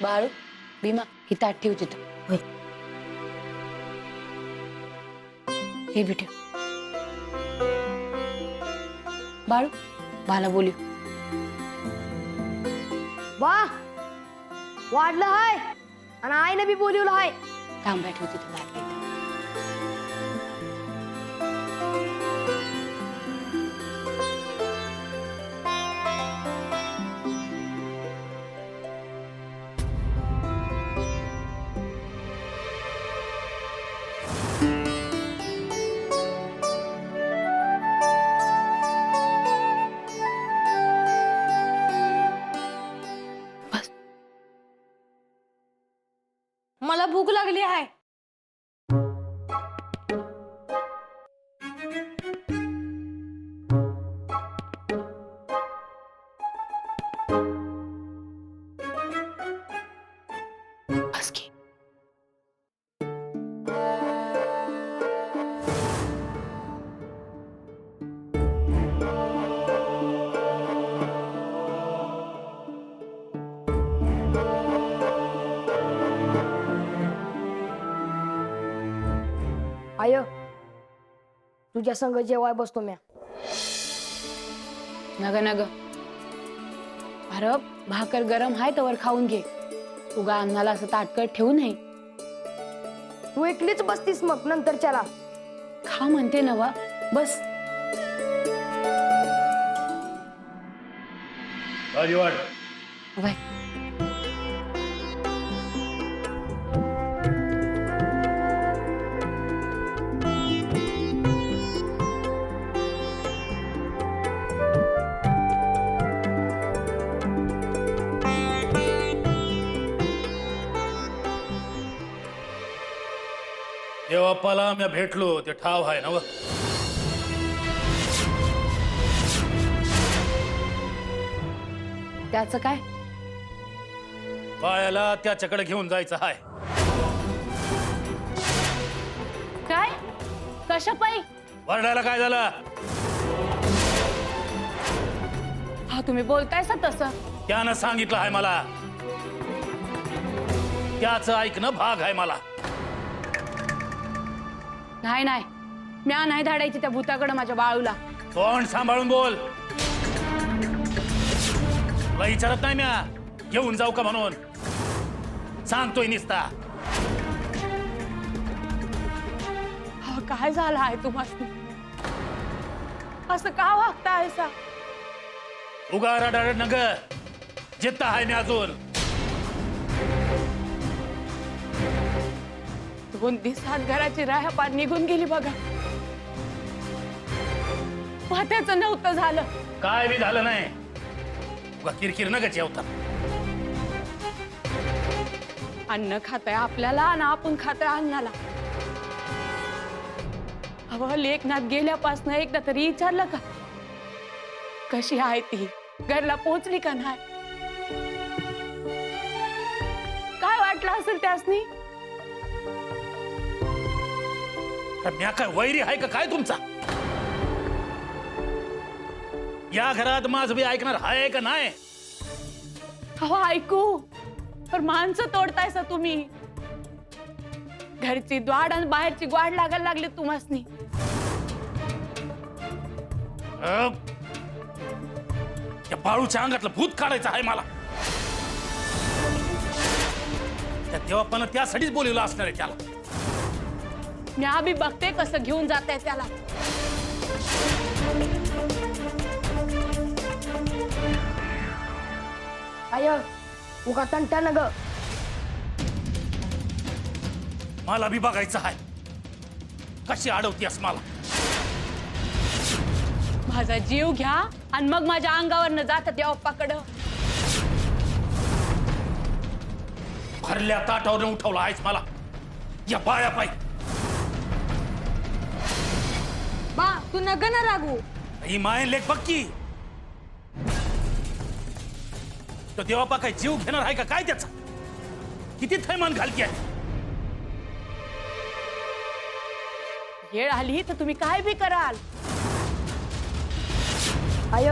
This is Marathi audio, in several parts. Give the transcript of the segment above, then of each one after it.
बाळू भीमा ही ताट ठेव तिथं. होय हे बी ठेव. बाळू बाला बोलू. वाह वाढलं हाय आणि आईने बी बोलवलं हाय. तांब्या ठेव तिथं बाटली. मला भूक लागली आहे. बस की. आय तुझ्या संग जेवाय बसतो म्या. नग नग अरे भाकर गरम हाय तवर खाऊन घे. उगा अन्नाला असं ताटकट ठेवू नये. तू एकलीच बसतीस मग नंतर चला. खा म्हणते नवा बस. राजवाड बाय. देवाप्पाला मी भेटलो ते ठाव आहे ना. त्याचं काय? पायाला त्याच्याकडे घेऊन जायचं आहे. काय कशा पायी? वरडायला काय झालं? हा तुम्ही बोलतायसा तसं. त्यानं सांगितलं आहे मला. त्याचं ऐकणं भाग आहे मला. नाही नाही म्या नाही धाडायची त्या भूताकडे माझ्या बाळूला. तोंड सांभाळून बोल. तुला विचारत नाही म्या घेऊन जाऊ का म्हणून. सांगतोय निस्ता. हा काय झालं आहे तुम्हाला? असं का वागताय सा? उगा रडारड नग. जित्ता आहे मी अजून. 2 दिवसात घराची राहपार निघून गेली बघा. वाट्याचं नव्हतं झालं. काय बी झालं नाही. उगा किरकिर नग जेवता. अन्न खातंय आपल्याला आणि आपण खातोय अन्नाला. अव लेखनात गेल्यापासून एकदा तरी विचारलं का कशी आहे ती? घरला पोहोचली का नाही? काय वाटलं असेल त्यासनी? म्या काय वैरी आहे का काय तुमचा? या घरात माझं बी ऐकणार आहे का नाही? अहो ऐकू पर माणसं तोडतायसा तुम्ही. घरची द्वाड आणि बाहेरची ग्वाड लागायला लागली तुम्हासनी. त्या बाळूच्या अंगातलं भूत काढायचं आहे मला. त्या देवाप्पानं त्यासाठीच बोलवलं असणार आहे त्याला. म्या बी बघते कसं घेऊन जाताय त्याला. आय उगा तंटा नग. मला बी बघायचं आहे कशी अडवतीस मला. माझा जीव घ्या आणि मग माझ्या अंगावरनं जातात देवाप्पाकडं. भरल्या ताटावरून उठवला आहेस मला या बाया पायी. बा तू नग ना रागू. ही मायन लेख बघ की. तो देवाप्पा काय जीव घेणार आहे का काय त्याचा? किती थैमान घालती आहे. वेळ आली तर तुम्ही काय बी कराल. आय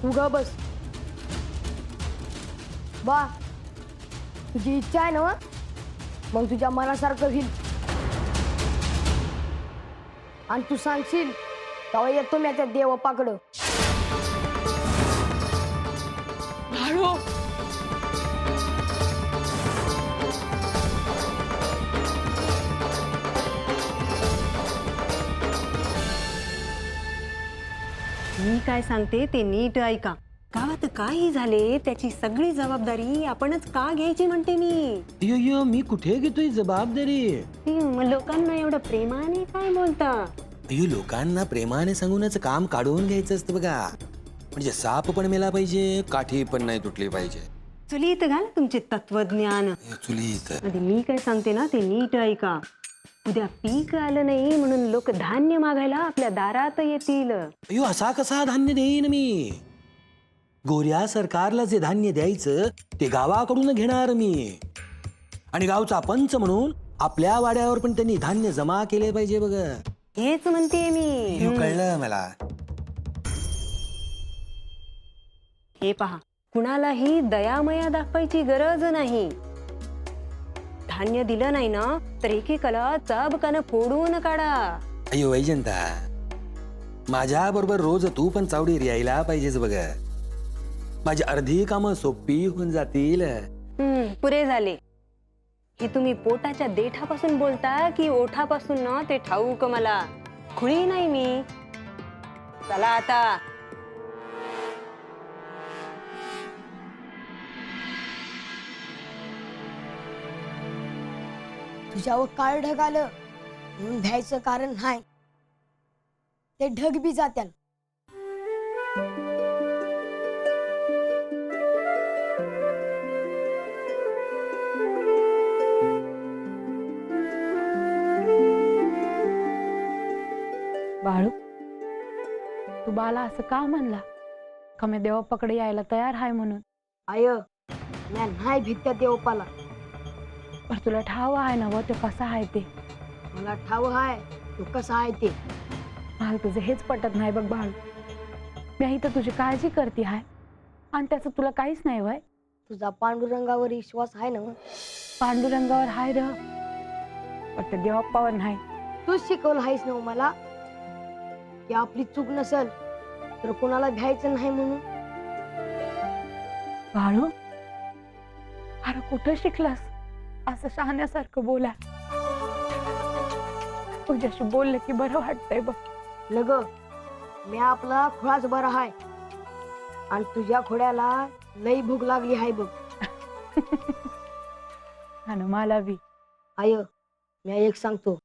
तू ग बस. बा तुझी इच्छा आहे ना, मग तुझ्या मनासारखं होईल. आणि तू सांगशील तेव्हा येतो मी त्या देवप्पाकडं. बाळू, मी काय सांगते ते नीट ऐका. गावात काही झाले त्याची सगळी जबाबदारी आपणच का घ्यायची म्हणते मी. यो मी कुठे घेतोय जबाबदारी. लोकांना एवढं प्रेमाने काय बोलता. अयो लोकांना प्रेमाने सांगूनच काम काढून घ्यायचं असतं बघा. म्हणजे साप पण मेला पाहिजे, काठी पण नाही तुटली पाहिजे. चुलीत घाल तुमचे तत्वज्ञान. चुलीत आधी मी काय सांगते ना ते नीट ऐका. उद्या पीक आलं नाही म्हणून लोक धान्य मागायला आपल्या दारात येतील. अयो असा कसा धान्य देईन मी. गोऱ्या सरकारला जे धान्य द्यायचं ते गावाकडून घेणार मी. आणि गावचा पंच म्हणून आपल्या वाड्यावर पण त्यांनी धान्य जमा केले पाहिजे बघ. हेच म्हणते मी. अयो, कळलं मला. हे पहा, कुणालाही दयामया दाखवायची गरज नाही. धान्य दिलं नाही ना तर एकेकाला चाबकानं फोडून काढा. अयो वैजंता, माझ्या बरोबर रोज तू पण चावडीर यायला पाहिजेच बघ. माझी अर्धी कामं सोपी होऊन जातील. पुरे झाले. हे तुम्ही पोटाच्या देठापासून बोलता की ओठापासून ना ते ठाऊक मला. खुळी नाही मी. चला आता. तुझ्यावर काळ ढग आलं म्हणून भ्यायचं कारण नाही. ते ढग बी जात्याल. बाळू, तू बाला असं का म्हणला का मी देवप्पाकडे यायला तयार आहे म्हणून. आय म्या नाही भीत त्या देवपाला. पर तुला ठाव आहे ना व ते कसं आहे ते. मला ठाव आहे तो कसा आहे ते. मला तुझं हेच पटत नाही बघ बाळू. मी इथं तुझी काळजी करते आहे आणि त्याचं तुला काहीच नाही वय. तुझा पांडुरंगावर विश्वास आहे ना. पांडुरंगावर हाय र, पण त्या देवप्पावर नाही. तूच शिकवलं आहेस ना मला की आपली चूक नसल तर कोणाला भ्यायचं नाही म्हणून. बाळू, अरे कुठं शिकलास असं शहाण्यासारखं बोला. तुझ्याशी बोललं की बरं वाटतंय बघ. लग मी आपला खुळाच बरा आहे आणि तुझ्या खोड्याला लई भूक लागली आहे बघ. आणि मला बी. आय मी एक सांगतो,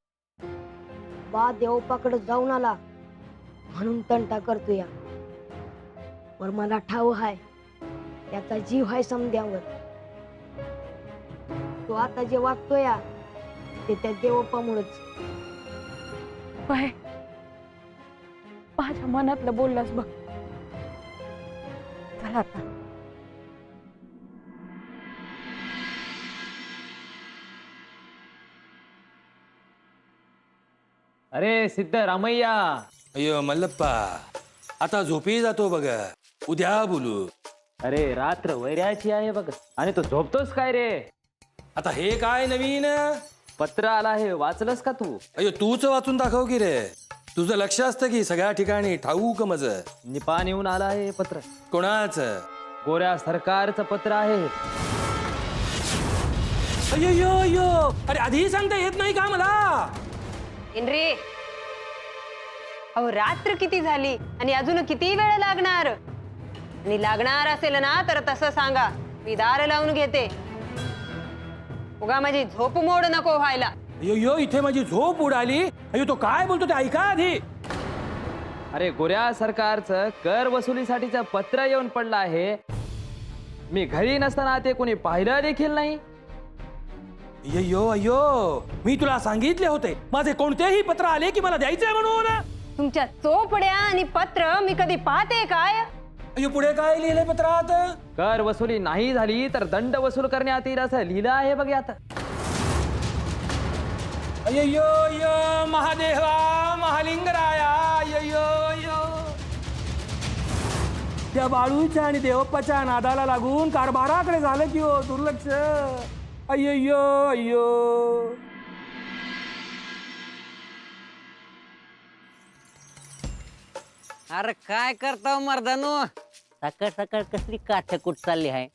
बा देवपाकडे जाऊन आला म्हणून तंटा करतो या. पर मला ठाव आहे त्याचा जीव आहे समद्यावर. तो आता जे वागतो या ते त्या देवप्पामुळेच. बाय, माझ्या मनातलं बोललास बघ. चला आता. अरे सिद्ध रामय्या. अयो मल्लप्पा, आता झोपी जातो बघ. उद्या बोलू. अरे रात्र वैऱ्याची आहे बघ आणि तो झोपतोस काय रे. आता हे काय नवीन. पत्र आला आहे, वाचलंस का तू. अयो तूच वाचून दाखव की रे. तुझं लक्ष असतं की सगळ्या ठिकाणी ठाऊक मज. निपान येऊन आला आहे पत्र. कोणाच. गोऱ्या सरकारचं पत्र आहे. अयो अयो, अरे आधी सांगता येत नाही का मला. हेनरी, अहो रात्र किती झाली आणि अजून किती वेळ लागणार. आणि लागणार असेल ना तर तसं सांगा, मी दार लावून घेते. उगा माझी झोप मोड नको व्हायला. अयो इथे माझी झोप उडाली. अयो तो काय बोलतो ते ऐका आधी. अरे गोऱ्या सरकारचं कर वसुलीसाठीचं पत्र येऊन पडलं आहे. मी घरी नसताना ते कोणी पाहिलं देखील नाही. अयो अयो, मी तुला सांगितले होते माझे कोणतेही पत्र आले की मला द्यायचंय म्हणून. तुमच्या चोपड्या आणि पत्र मी कधी पाहते काय. अयो पुढे काय लिहिलंय पत्रात. कर वसुली नाही झाली तर दंड वसूल करण्यात येईल असं लिहिलं आहे बघ यात. अयो अयो महादेवा महालिंगराया. अयो अयो त्या बाळूच्या आणि देवप्पाच्या नादाला लागून कारभाराकडे झालं की हो दुर्लक्ष. अय्यो अय्यो. अरे काय करता मर्दानो, सकाळ सकाळ कसली काथेकूट चालली आहे.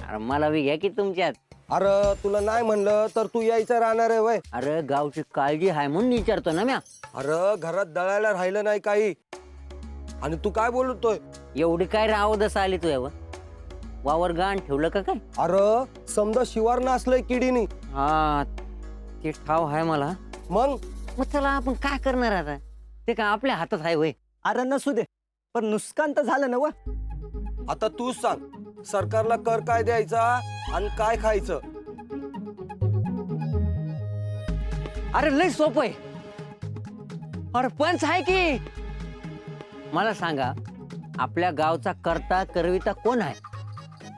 अरे मला बी घ्या की तुमच्यात. अरे तुला नाही म्हणलं तर तू यायचं राहणार आहे वय. अरे गावची काळजी आहे म्हणून विचारतो ना म्या. अरे घरात दळायला राहिलं नाही काही आणि तू काय बोलतोय. एवढी काय रावदस आली तू यावर, वावर गाण ठेवलं का काय. अरे समजा शिवार नासलंय किडीनी. हा ते ठाव आहे मला. मग चला आपण काय करणार आता, ते काय आपल्या हातात आहे होय. अरे नसू दे, पण नुकसान तर झालं ना व. आता तूच सांग सरकारला कर काय द्यायचा आणि काय खायचं. अरे लय सोपं आहे. अरे पंच आहे की. मला सांगा आपल्या गावचा करता करविता कोण आहे.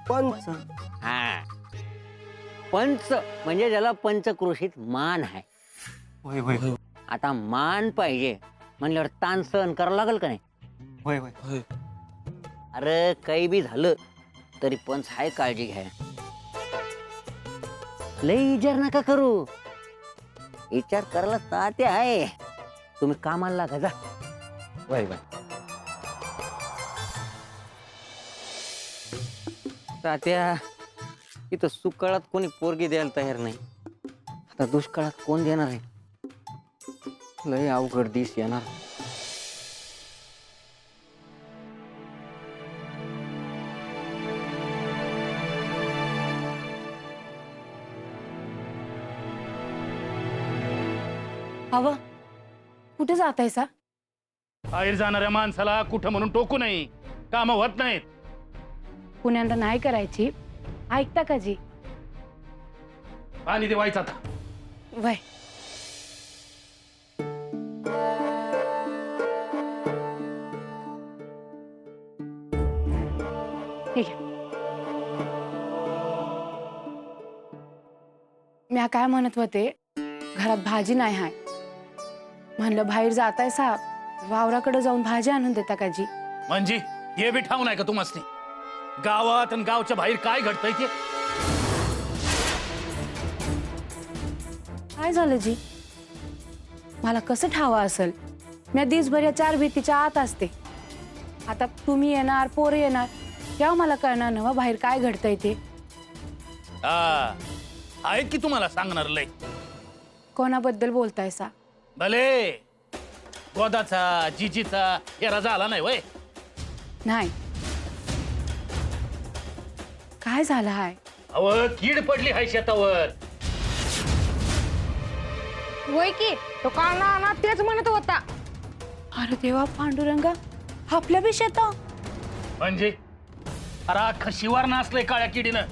पंच. हा पंच म्हणजे ज्याला पंचक्रोशीत मान आहे. होय होय आता मान पाहिजे म्हणल्यावर ताण सहन करावं लागेल का नाही. होय होय. अरे काही बी झालं तरी पंच हाय काळजी घ्या. लय विचार नका करू, विचार करायला ताते आहे. तुम्ही कामाला लागा जा. होय होय. तात्या इथं सुकाळात कोणी पोरगी द्यायला तयार नाही, आता दुष्काळात कोण देणार आहे. लय अवघड दिस येणार. हवं कुठे जाताय सा. बाहेर जाणाऱ्या माणसाला कुठं म्हणून टोकू नये, कामं होत नाहीत. पुण्यांदा नाही करायची, ऐकता का जी. पाणी देवायचं आता. वय ठीक आहे. म्या काय म्हणत होते, घरात भाजी नाही हाय म्हणलं, बाहेर जाताय सा वावराकडे जाऊन भाजी आणून देता का जी. म्हणजे हे बी ठाव नाही का तुम्हाला गावात आणि गावच्या बाहेर काय घडतंय ते. काय झालं जी, मला कसं ठावा असेल. मी दिवसभर या चार भीतीच्या आत असते. आता तुम्ही येणार, पोरं येणार, तेव्हा मला कळणार ना बाहेर काय घडतंय ते. हा आहेत की तुम्हाला सांगणार लय. कोणाबद्दल बोलताय सा. भले गोदाचा जिजीचा हेरा झाला नाही वय. नाही काय झालं हाय. अव कीड पडली हाय शेतावर. होय की तो काना ना तेच म्हणत होता. अरे देवा पांडुरंगा, आपल्या बी शेता. म्हणजे अरे अख्खं शिवार नाचलंय काळ्या किडीनं.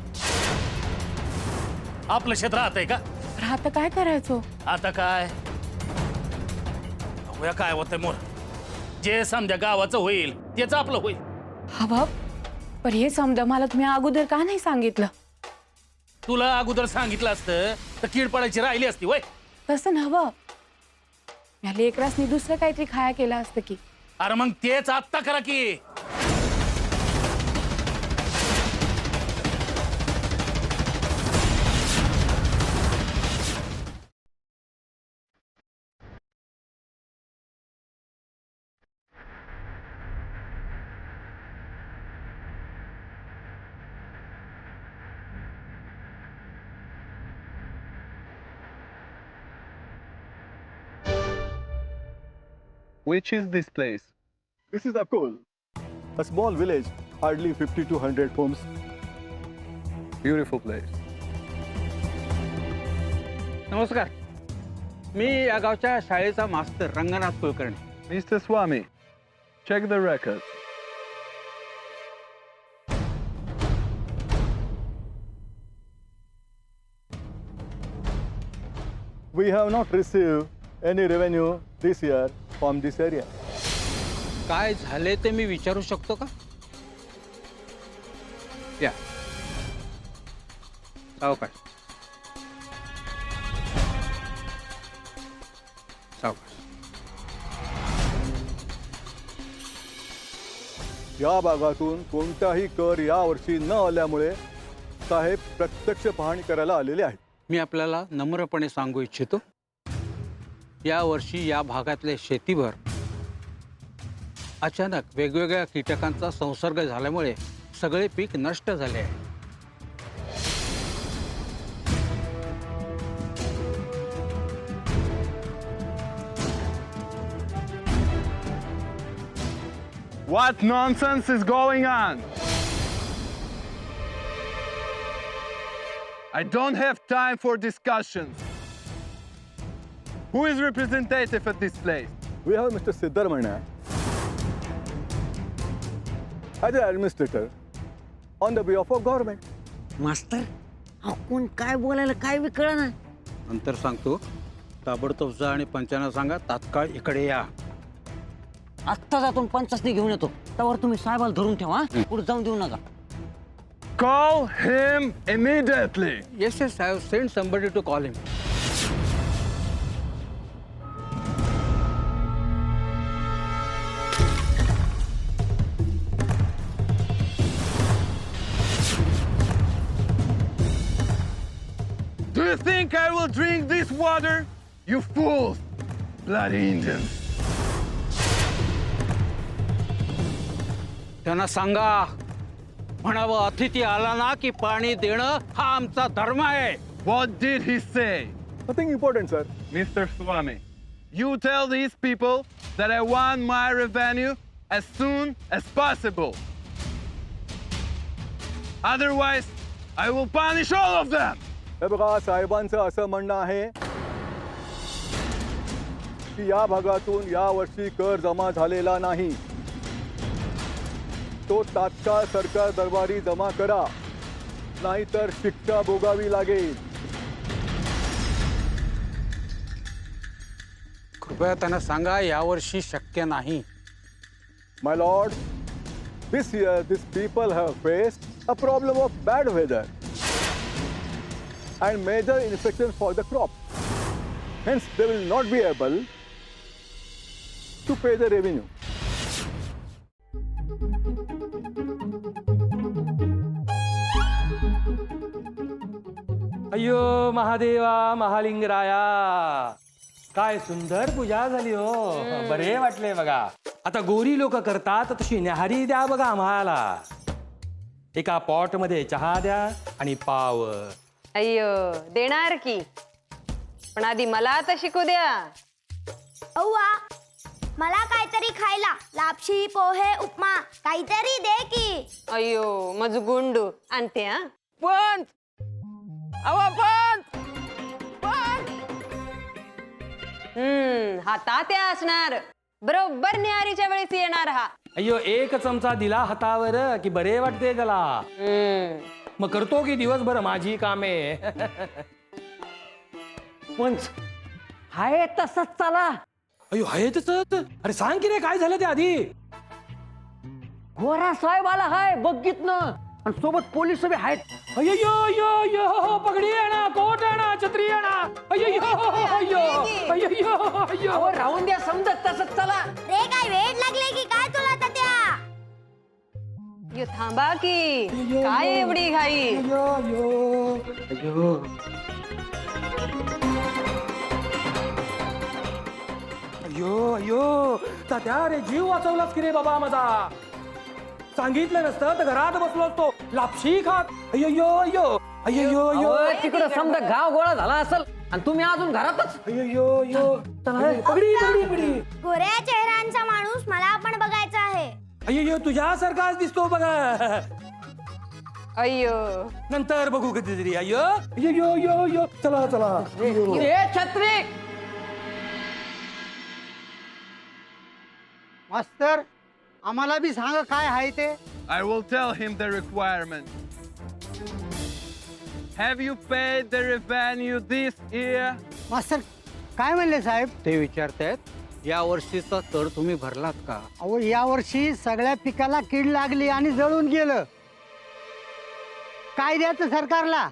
आपलं शेत राहतंय का. आता काय करायचो. आता काय बघूया काय होतंय मोर. जे समजा गावाचं होईल तेच आपलं होईल. हा बाप, पण हे समजा मला तुम्ही अगोदर का नाही सांगितलं. तुला अगोदर सांगितलं असतं तर कीड पडायची राहिली असती वय. तसं नव्हं, या लेकरासनी दुसरं काहीतरी खाया केलं असतं की. अरे मग तेच आत्ता करा की. Which is this place? This is Akol, a small village, hardly 50 to 100 homes. Beautiful place. नमस्कार, मी या गावच्या शाळेचा मास्तर Ranganath Kulkarni. Mr. Swami, check the records. We have not received any revenue this year from this area. काय झाले ते मी विचारू शकतो का. या सावकाश सावकाश. या भागातून कोणताही कर यावर्षी न आल्यामुळे साहेब प्रत्यक्ष पाहणी करायला आलेले आहेत. मी आपल्याला नम्रपणे सांगू इच्छितो, यावर्षी या भागातले शेतीभर अचानक वेगवेगळ्या कीटकांचा संसर्ग झाल्यामुळे सगळे पीक नष्ट झाले आहे. What nonsense is going on? I don't have time for discussions. Who is representative at this place? We have Mr. Siddharmanya as an administrator on the behalf of government. मास्तर अहो, कोण काय बोलायला काय बी कळना. नंतर सांगतो, ताबडतोब जा आणि पंचांना सांगा तात्काळ इकडे या. आत्ता जातून पंचासनी घेऊन येतो. त्यावर तुम्ही साहेबाला धरून ठेवा, पुढे जाऊन देऊ नका. Call him immediately. Yes, yes, I have sent somebody to call him. Do you think I will drink this water? You fools! Bloody Indians. त्यांना सांगा, म्हणावं अतिथी आला ना की पाणी देणं हा आमचा धर्म आहे. What did he say? Nothing important, sir. Mr. Swami, you tell these people that I want my revenue as soon as possible. Otherwise, I will punish all of them. हे बघा, साहेबांचं असं म्हणणं आहे की या भागातून यावर्षी कर जमा झालेला नाही. तो तात्काळ सरकार दरबारी जमा करा, नाहीतर शिक्षा भोगावी लागेल. कृपया त्यांना सांगा यावर्षी शक्य नाही. My lord, this year these people have faced a problem of bad weather and major infections for the crop. Hence, they will not be able to pay the revenue. अय्यो महादेवा महालिंगराया, काय सुंदर पूजा झाली हो. बरे वाटले बघा. आता गोरी लोक करतात तशी न्याहारी द्या बघा आम्हाला. एका पॉट मध्ये चहा द्या आणि पाव. अय्यो देणार की, पण आधी मला आता शिकू द्या. अव्वा मला काहीतरी खायला, लापशी पोहे उपमा काहीतरी दे की. अय्यो मज गुंडू आणते. हा पण अहो पण हा तात्या असणार, बरोबर न्याहारीच्या वेळेस येणार हा. अय्यो एक चमचा दिला हातावर की बरे वाटते त्याला. मग करतो की दिवसभर माझी कामे. पंच हाय तसंच चला. अय्यो आहे तसंच. अरे सांग की रे काय झालं ते आधी. गोरा साहेब आला हाय बघितलं, आणि सोबत पोलीस बी आहेत. अय्यो यो यो पगडी आणा, कोट आणा, छत्री आणा. अय्यो अय्यो अय्यो अय्यो. अहो राहून द्या, समजत तसंच चला. रे काय वेळ लागले की काय तुला तात्या. यो थांबा की, काय एवढी घाई. अय्यो अय्यो तात्या रे, जीव वाचवलास की रे बाबा माझा. सांगितलं नसतं तर घरात बसलो असतो लापशी खात. अय्यो अय्यो अय्यो अय्यो. तिकडं समजा गाव गोळा झाला असेल आणि तुम्ही अजून घरातच. अय्यो अय्यो. पगडी पगडी पगडी. गोऱ्या चेहऱ्यांचा माणूस मला पण बघायचा आहे. अय्यो तुझ्यासारखाच दिसतो बघा. अय्यो नंतर बघू कधीतरी. अय्यो अय्यो अय्यो अय्यो. चला चला. ए छत्री मास्तर, आम्हाला बी सांगा काय आहे ते. I will tell him the requirement. Have you paid the revenue this year? मास्तर काय म्हणले साहेब? ते विचारतायत या वर्षीचा कर तुम्ही भरलात का? अहो या वर्षी सगळ्या पिकाला कीड लागली आणि जळून गेलं. काय द्यायचं सरकारला?